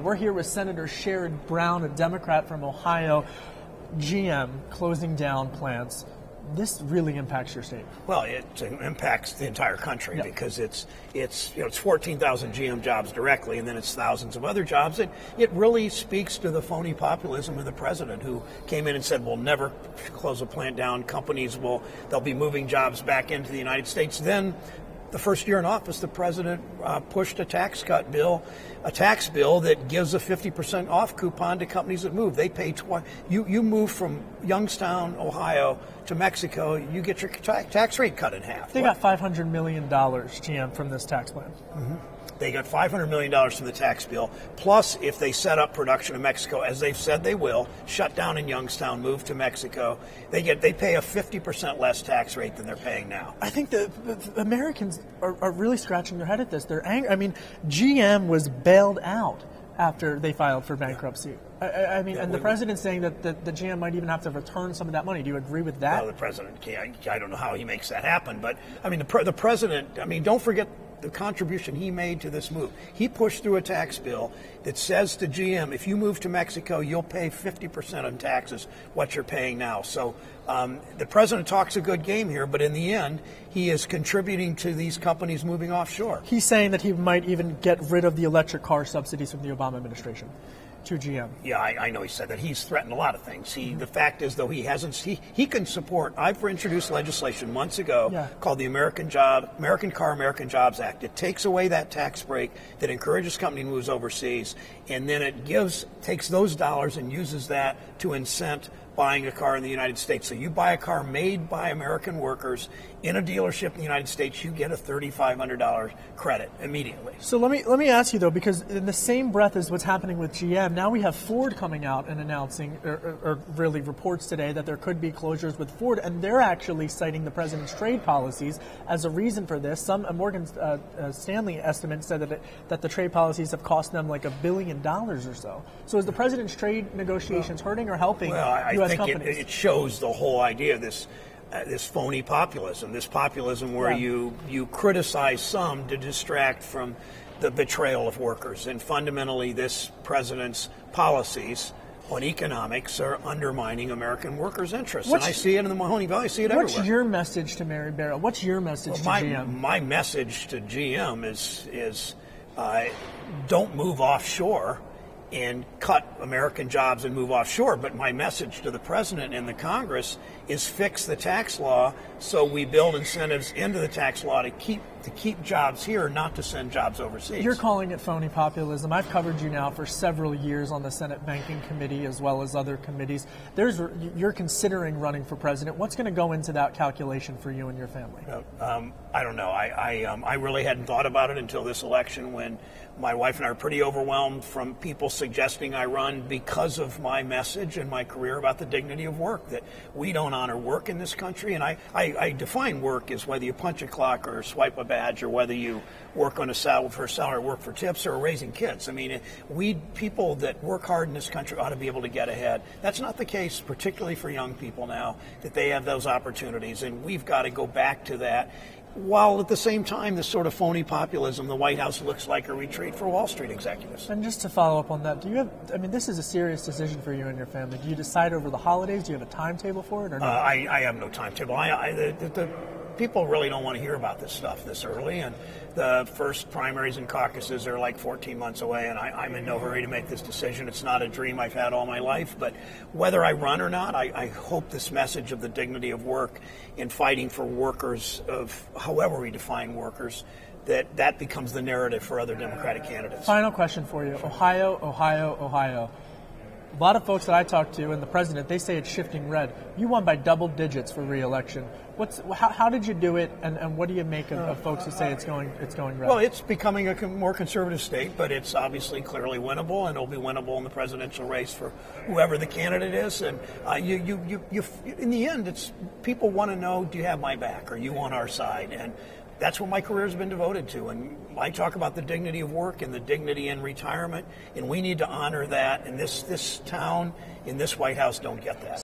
We're here with Senator Sherrod Brown, a Democrat from Ohio. GM closing down plants. This really impacts your state. Well, it impacts the entire country because it's 14,000 GM jobs directly, and then it's thousands of other jobs. It really speaks to the phony populism of the president, who came in and said, "We'll never close a plant down. They'll be moving jobs back into the United States." Then, the first year in office, the president pushed a tax bill that gives a 50% off coupon to companies that move. They pay you move from Youngstown, Ohio to Mexico, you get your tax rate cut in half. They got $500 million, GM, from this tax plan. Mm-hmm. They got $500 million from the tax bill. Plus, if they set up production in Mexico, as they've said they will, shut down in Youngstown, move to Mexico, they pay a 50% less tax rate than they're paying now. I think the Americans are really scratching their head at this. They're angry. I mean, GM was bailed out after they filed for bankruptcy. The president's saying that the GM might even have to return some of that money. Do you agree with that? Well, the president can't. I don't know how he makes that happen. But, the president, don't forget the contribution he made to this move. He pushed through a tax bill that says to GM, if you move to Mexico, you'll pay 50% on taxes, what you're paying now. So the president talks a good game here, but in the end, he is contributing to these companies moving offshore. He's saying that he might even get rid of the electric car subsidies from the Obama administration to GM. Yeah, I know he said that. He's threatened a lot of things. The fact is, though, he can support. I've introduced legislation months ago called the American Car, American Jobs Act. It takes away that tax break that encourages company to move overseas, and then it takes those dollars and uses that to incent buying a car in the United States. So you buy a car made by American workers in a dealership in the United States, you get a $3,500 credit immediately. So let me ask you, though, because in the same breath as what's happening with GM, now we have Ford coming out and announcing, or really reports today, that there could be closures with Ford, and they're actually citing the president's trade policies as a reason for this. Some Morgan Stanley estimate said that the trade policies have cost them like $1 billion or so. So is the president's trade negotiations hurting or helping U.S. companies? I think it shows the whole idea of this phony populism, this populism where you criticize some to distract from the betrayal of workers. And fundamentally, this president's policies on economics are undermining American workers' interests. And I see it in the Mahoney Valley. I see it everywhere. What's your message to Mary Barra? What's your message to GM? My message to GM is don't move offshore and cut American jobs and move offshore. But my message to the president and the Congress is fix the tax law so we build incentives into the tax law to keep jobs here, not to send jobs overseas. You're calling it phony populism. I've covered you now for several years on the Senate Banking Committee as well as other committees. You're considering running for president. What's going to go into that calculation for you and your family? I don't know. I really hadn't thought about it until this election, when my wife and I are pretty overwhelmed from people suggesting I run because of my message and my career about the dignity of work, that we don't honor work in this country. And I define work as whether you punch a clock or swipe a badge, or whether you work on a salary for a salary, work for tips, or raising kids. People that work hard in this country ought to be able to get ahead. That's not the case, particularly for young people now, that they have those opportunities, and we've got to go back to that. While at the same time, this sort of phony populism, the White House looks like a retreat for Wall Street executives. And just to follow up on that, this is a serious decision for you and your family. Do you decide over the holidays? Do you have a timetable for it, or no? I have no timetable. The people really don't want to hear about this stuff this early, and the first primaries and caucuses are like 14 months away, and I'm in no hurry to make this decision. It's not a dream I've had all my life, but whether I run or not, I hope this message of the dignity of work in fighting for workers, of however we define workers, that becomes the narrative for other Democratic candidates. Final question for you. Ohio. A lot of folks that I talk to and the president, they say it's shifting red. You won by double digits for re-election. How did you do it, and what do you make of folks who say it's going red? Well, it's becoming a more conservative state, but it's obviously clearly winnable, and it'll be winnable in the presidential race for whoever the candidate is. And in the end, it's people want to know, do you have my back? Are you on our side? And that's what my career has been devoted to. And I talk about the dignity of work and the dignity in retirement, and we need to honor that. And this town, in this White House, don't get that.